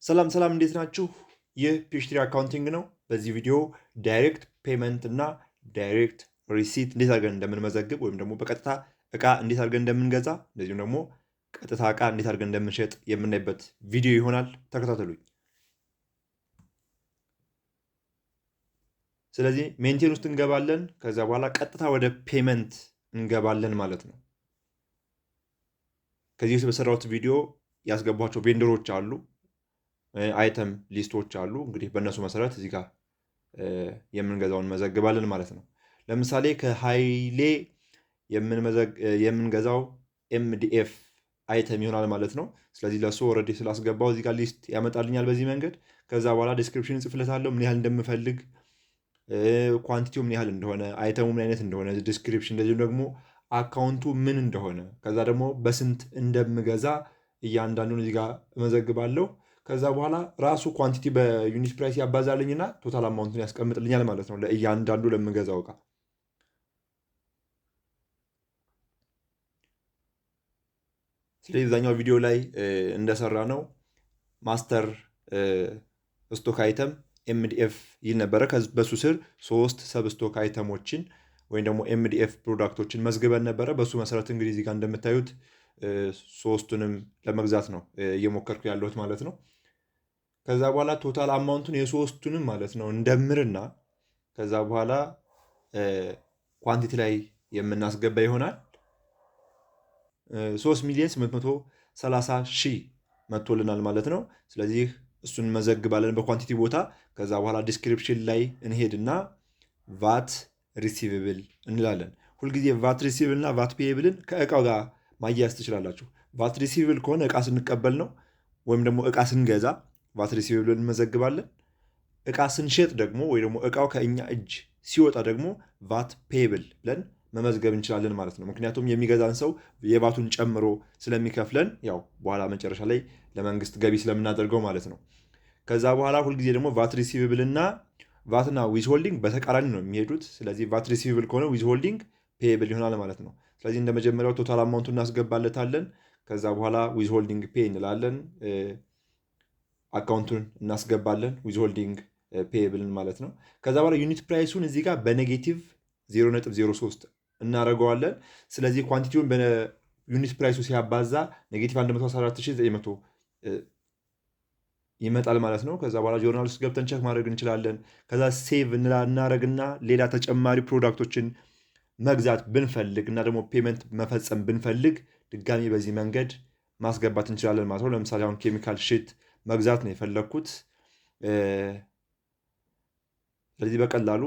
ሰላም ሰላም እንዴት ናችሁ? ይህ ፒኤችዲ አካውንቲንግ ነው። በዚህ ቪዲዮ ዳይሬክት ፔመንት እና ዳይሬክት ሪሲት እንዴት አድርገን እንደምንመዘግብ ወይም ደግሞ በቀጥታ እቃ እንዴት አድርገን እንደምንገዛ እንደዚሁም ደግሞ ቀጥታ እቃ እንዴት አድርገን እንደምንሸጥ የምናይበት ቪዲዮ ይሆናል። ተከታተሉኝ። ስለዚህ ሜንቴን ውስጥ እንገባለን። ከዛ በኋላ ቀጥታ ወደ ፔመንት እንገባለን ማለት ነው። ከዚህ ውስጥ በሰራሁት ቪዲዮ ያስገቧቸው ቬንደሮች አሉ፣ አይተም ሊስቶች አሉ። እንግዲህ በእነሱ መሰረት እዚህ ጋር የምንገዛውን መዘግባለን ማለት ነው። ለምሳሌ ከኃይሌ የምንገዛው ኤምዲኤፍ አይተም ይሆናል ማለት ነው። ስለዚህ ለሱ ኦልሬዲ ስላስገባው እዚህ ጋር ሊስት ያመጣልኛል በዚህ መንገድ። ከዛ በኋላ ዲስክሪፕሽን ጽፍለታለሁ፣ ምን ያህል እንደምፈልግ፣ ኳንቲቲው ምን ያህል እንደሆነ፣ አይተሙ ምን አይነት እንደሆነ ዲስክሪፕሽን፣ እንደዚሁም ደግሞ አካውንቱ ምን እንደሆነ፣ ከዛ ደግሞ በስንት እንደምገዛ እያንዳንዱን እዚህ ጋር እመዘግባለሁ። ከዛ በኋላ ራሱ ኳንቲቲ በዩኒት ፕራይስ ያባዛልኝና ቶታል አማውንቱን ያስቀምጥልኛል ማለት ነው ለእያንዳንዱ ለምገዛው እቃ። ስለዚህ እዛኛው ቪዲዮ ላይ እንደሰራ ነው ማስተር ስቶክ አይተም ኤምዲኤፍ ይል ነበረ። በሱ ስር 3 ሰብ ስቶክ አይተሞችን ወይም ደግሞ ኤምዲኤፍ ፕሮዳክቶችን መዝግበን ነበረ። በሱ መሰረት እንግዲህ እዚህ ጋር እንደምታዩት 3ቱንም ለመግዛት ነው እየሞከርኩ ያለሁት ማለት ነው። ከዛ በኋላ ቶታል አማውንቱን የ3ቱንም ማለት ነው እንደምርና ከዛ በኋላ ኳንቲቲ ላይ የምናስገባ ይሆናል። 3,830,000 መጥቶልናል ማለት ነው። ስለዚህ እሱን መዘግባለን በኳንቲቲ ቦታ። ከዛ በኋላ ዲስክሪፕሽን ላይ እንሄድና ቫት ሪሲቭብል እንላለን። ሁልጊዜ ቫት ሪሲቭብል እና ቫት ፔየብልን ከእቃው ጋር ማያያዝ ትችላላችሁ። ቫት ሪሲቭብል ከሆነ እቃ ስንቀበል ነው፣ ወይም ደግሞ እቃ ስንገዛ ቫት ሪሲቭብል እንመዘግባለን። እቃ ስንሸጥ ደግሞ ወይ ደግሞ እቃው ከእኛ እጅ ሲወጣ ደግሞ ቫት ፔብል ብለን መመዝገብ እንችላለን ማለት ነው። ምክንያቱም የሚገዛን ሰው የቫቱን ጨምሮ ስለሚከፍለን ያው በኋላ መጨረሻ ላይ ለመንግስት ገቢ ስለምናደርገው ማለት ነው። ከዛ በኋላ ሁልጊዜ ደግሞ ቫት ሪሲቭብል እና ቫትና ዊዝ ሆልዲንግ በተቃራኒ ነው የሚሄዱት። ስለዚህ ቫት ሪሲቭብል ከሆነ ዊዝ ሆልዲንግ ፔብል ይሆናል ማለት ነው። ስለዚህ እንደ መጀመሪያው ቶታል አማውንቱ እናስገባለታለን። ከዛ በኋላ ዊዝ ሆልዲንግ ፔ እንላለን፣ አካውንቱን እናስገባለን ዊዝ ሆልዲንግ ፔብልን ማለት ነው። ከዛ በኋላ ዩኒት ፕራይሱን እዚህ ጋር በኔጌቲቭ 0.03 እናደርገዋለን። ስለዚህ ኳንቲቲውን በዩኒት ፕራይሱ ሲያባዛ ኔጌቲቭ 114,900 ይመጣል ማለት ነው። ከዛ በኋላ ጆርናል ውስጥ ገብተን ቸክ ማድረግ እንችላለን። ከዛ ሴቭ እናደረግና ሌላ ተጨማሪ ፕሮዳክቶችን መግዛት ብንፈልግ እና ደግሞ ፔመንት መፈጸም ብንፈልግ ድጋሚ በዚህ መንገድ ማስገባት እንችላለን ማለት ነው። ለምሳሌ አሁን ኬሚካል ሽት መግዛት ነው የፈለግኩት። ስለዚህ በቀላሉ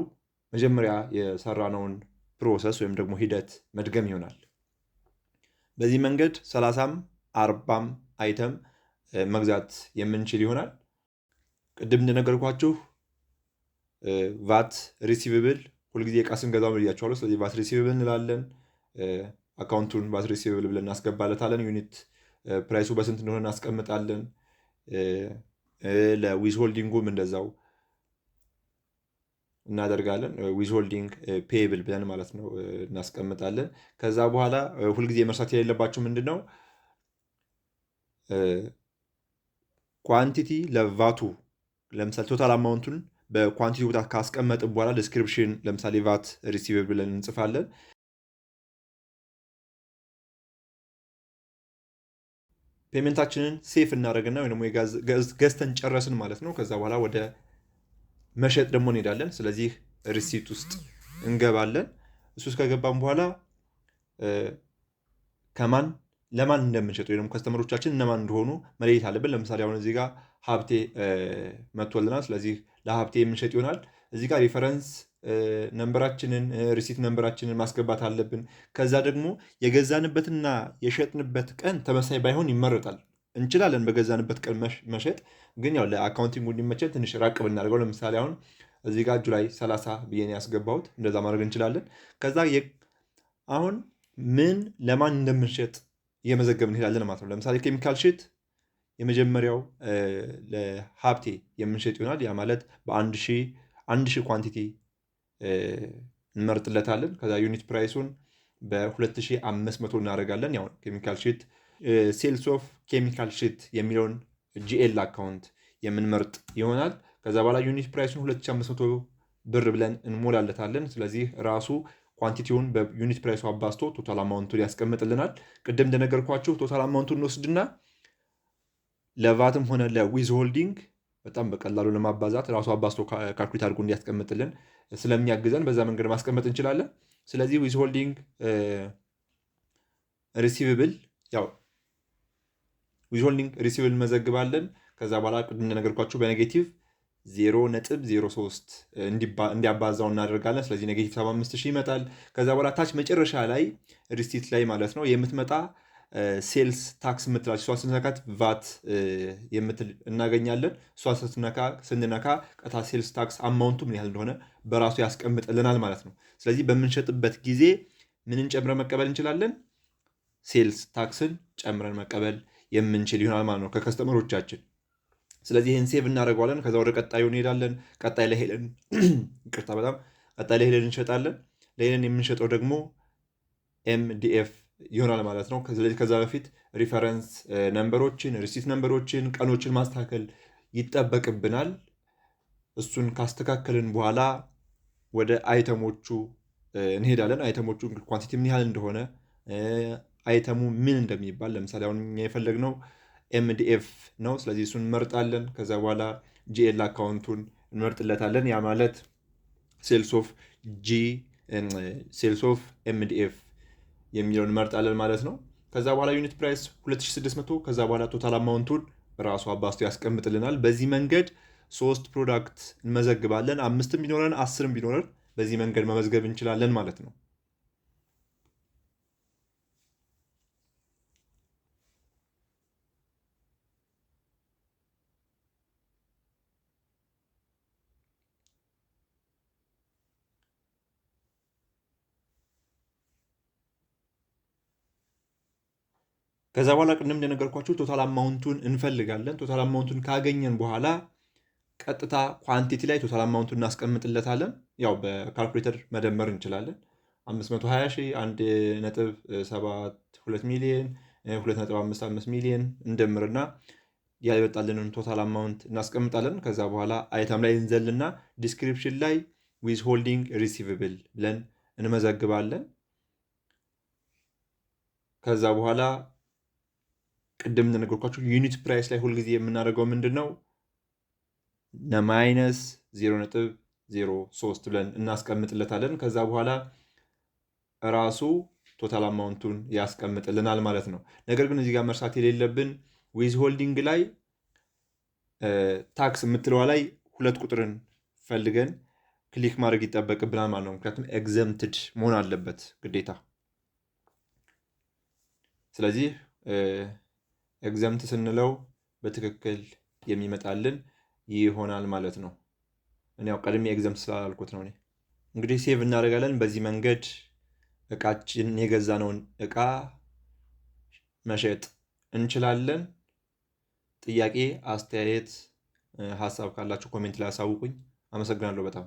መጀመሪያ የሰራነውን ፕሮሰስ ወይም ደግሞ ሂደት መድገም ይሆናል። በዚህ መንገድ 30ም 40ም አይተም መግዛት የምንችል ይሆናል። ቅድም እንደነገርኳችሁ ቫት ሪሲቭብል ሁልጊዜ እቃ ስንገዛው ብያችኋለሁ። ስለዚህ ቫት ሪሲቭብል እንላለን። አካውንቱን ቫት ሪሲቭብል ብለን እናስገባለታለን። ዩኒት ፕራይሱ በስንት እንደሆነ እናስቀምጣለን። ለዊዝ ሆልዲንጉም እንደዛው እናደርጋለን። ዊዝ ሆልዲንግ ፔብል ብለን ማለት ነው እናስቀምጣለን። ከዛ በኋላ ሁልጊዜ መርሳት የሌለባችሁ ምንድን ነው ኳንቲቲ ለቫቱ ለምሳሌ ቶታል አማውንቱን በኳንቲቲ ቦታ ካስቀመጥን በኋላ ዲስክሪፕሽን ለምሳሌ ቫት ሪሲቭብል ብለን እንጽፋለን። ፔመንታችንን ሴፍ እናደርግና ወይ ደግሞ ገዝተን ጨረስን ማለት ነው። ከዛ በኋላ ወደ መሸጥ ደግሞ እንሄዳለን። ስለዚህ ሪሲት ውስጥ እንገባለን። እሱ ውስጥ ከገባን በኋላ ከማን ለማን እንደምንሸጥ ወይ ደግሞ ከስተመሮቻችን እነማን እንደሆኑ መለየት አለብን። ለምሳሌ አሁን እዚህ ጋር ሀብቴ መጥቶልናል። ስለዚህ ለሀብቴ የምንሸጥ ይሆናል። እዚህ ጋር ሪፈረንስ ነንበራችንን ሪሲት ነንበራችንን ማስገባት አለብን። ከዛ ደግሞ የገዛንበትና የሸጥንበት ቀን ተመሳሳይ ባይሆን ይመረጣል። እንችላለን በገዛንበት ቀን መሸጥ፣ ግን ያው ለአካውንቲንግ እንዲመቸን ትንሽ ራቅ ብናደርገው። ለምሳሌ አሁን እዚህ ጋር ጁላይ 30 ብዬ ነው ያስገባሁት። እንደዛ ማድረግ እንችላለን። ከዛ አሁን ምን ለማን እንደምንሸጥ እየመዘገብን እንሄዳለን ማለት ነው። ለምሳሌ ኬሚካል ሽት የመጀመሪያው ለሀብቴ የምንሸጥ ይሆናል። ያ ማለት በ1000 ኳንቲቲ እንመርጥለታለን። ከዛ ዩኒት ፕራይሱን በ2500 እናደርጋለን። ያው ኬሚካል ሽት ሴልስ ኦፍ ኬሚካል ሽት የሚለውን ጂኤል አካውንት የምንመርጥ ይሆናል። ከዛ በኋላ ዩኒት ፕራይሱን 2500 ብር ብለን እንሞላለታለን። ስለዚህ ራሱ ኳንቲቲውን በዩኒት ፕራይሱ አባዝቶ ቶታል አማውንቱን ያስቀምጥልናል። ቅድም እንደነገርኳችሁ ቶታል አማውንቱን እንወስድና ለቫትም ሆነ ለዊዝ ሆልዲንግ በጣም በቀላሉ ለማባዛት ራሱ አባዝቶ ካልኩሌት አድርጎ እንዲያስቀምጥልን ስለሚያግዘን በዛ መንገድ ማስቀመጥ እንችላለን። ስለዚህ ዊዝ ሆልዲንግ ሪሲቭብል ዊዝ ሆልዲንግ ሪሲቭብል እንመዘግባለን። ከዛ በኋላ ቅድም እንደነገርኳችሁ በኔጌቲቭ 0.03 እንዲያባዛው እናደርጋለን። ስለዚህ ኔጌቲቭ 75000 ይመጣል። ከዛ በኋላ ታች መጨረሻ ላይ ሪሲት ላይ ማለት ነው የምትመጣ ሴልስ ታክስ የምትላች እሷ ስንነካት ቫት የምትል እናገኛለን። እሷ ስንነካ ቀጥታ ሴልስ ታክስ አማውንቱ ምን ያህል እንደሆነ በራሱ ያስቀምጥልናል ማለት ነው። ስለዚህ በምንሸጥበት ጊዜ ምንን ጨምረን መቀበል እንችላለን? ሴልስ ታክስን ጨምረን መቀበል የምንችል ይሆናል ማለት ነው ከከስተመሮቻችን። ስለዚህ ይህን ሴቭ እናደርገዋለን። ከዛ ወደ ቀጣዩ እንሄዳለን። ቀጣይ ላይ ሄደን ቀጣይ ላይ ሄደን እንሸጣለን። ለሄደን የምንሸጠው ደግሞ ኤምዲኤፍ ይሆናል ማለት ነው። ስለዚህ ከዛ በፊት ሪፈረንስ ነምበሮችን፣ ሪሲት ነምበሮችን፣ ቀኖችን ማስተካከል ይጠበቅብናል። እሱን ካስተካከልን በኋላ ወደ አይተሞቹ እንሄዳለን። አይተሞቹ ኳንቲቲ ምን ያህል እንደሆነ አይተሙ ምን እንደሚባል ለምሳሌ አሁን እኛ የፈለግነው ኤምዲኤፍ ነው። ስለዚህ እሱን እንመርጣለን። ከዛ በኋላ ጂኤል አካውንቱን እንመርጥለታለን። ያ ማለት ሴልስ ኦፍ ኤምዲኤፍ የሚለውን እንመርጣለን ማለት ነው። ከዛ በኋላ ዩኒት ፕራይስ 2600 ከዛ በኋላ ቶታል አማውንቱን ራሱ አባዝቶ ያስቀምጥልናል። በዚህ መንገድ 3 ፕሮዳክት እንመዘግባለን። 5ም ቢኖረን 10ም ቢኖረን በዚህ መንገድ መመዝገብ እንችላለን ማለት ነው። ከዛ በኋላ ቅድም እንደነገርኳችሁ ቶታል አማውንቱን እንፈልጋለን። ቶታል አማውንቱን ካገኘን በኋላ ቀጥታ ኳንቲቲ ላይ ቶታል አማውንቱን እናስቀምጥለታለን። ያው በካልኩሌተር መደመር እንችላለን። 520,000፣ 1.72 ሚሊዮን፣ 2.55 ሚሊዮን እንደምርና ያልወጣልንን ቶታል አማውንት እናስቀምጣለን። ከዛ በኋላ አይተም ላይ እንዘልና ዲስክሪፕሽን ላይ ዊዝ ሆልዲንግ ሪሲቭብል ብለን እንመዘግባለን። ከዛ በኋላ ቅድም እንደነገርኳችሁ ዩኒት ፕራይስ ላይ ሁልጊዜ የምናደርገው ምንድን ነው? ማይነስ 0.03 ብለን እናስቀምጥለታለን። ከዛ በኋላ ራሱ ቶታል አማውንቱን ያስቀምጥልናል ማለት ነው። ነገር ግን እዚህ ጋር መርሳት የሌለብን ዊዝ ሆልዲንግ ላይ ታክስ የምትለዋ ላይ 2 ቁጥርን ፈልገን ክሊክ ማድረግ ይጠበቅብናል ማለት ነው። ምክንያቱም ኤግዘምትድ መሆን አለበት ግዴታ። ስለዚህ ኤግዘምት ስንለው በትክክል የሚመጣልን ይሆናል ማለት ነው። እኔ ያው ቀድሜ ኤግዘምት ስላላልኩት ነው። እንግዲህ ሴቭ እናደርጋለን። በዚህ መንገድ እቃችን የገዛነውን እቃ መሸጥ እንችላለን። ጥያቄ፣ አስተያየት፣ ሀሳብ ካላችሁ ኮሜንት ላይ አሳውቁኝ። አመሰግናለሁ በጣም።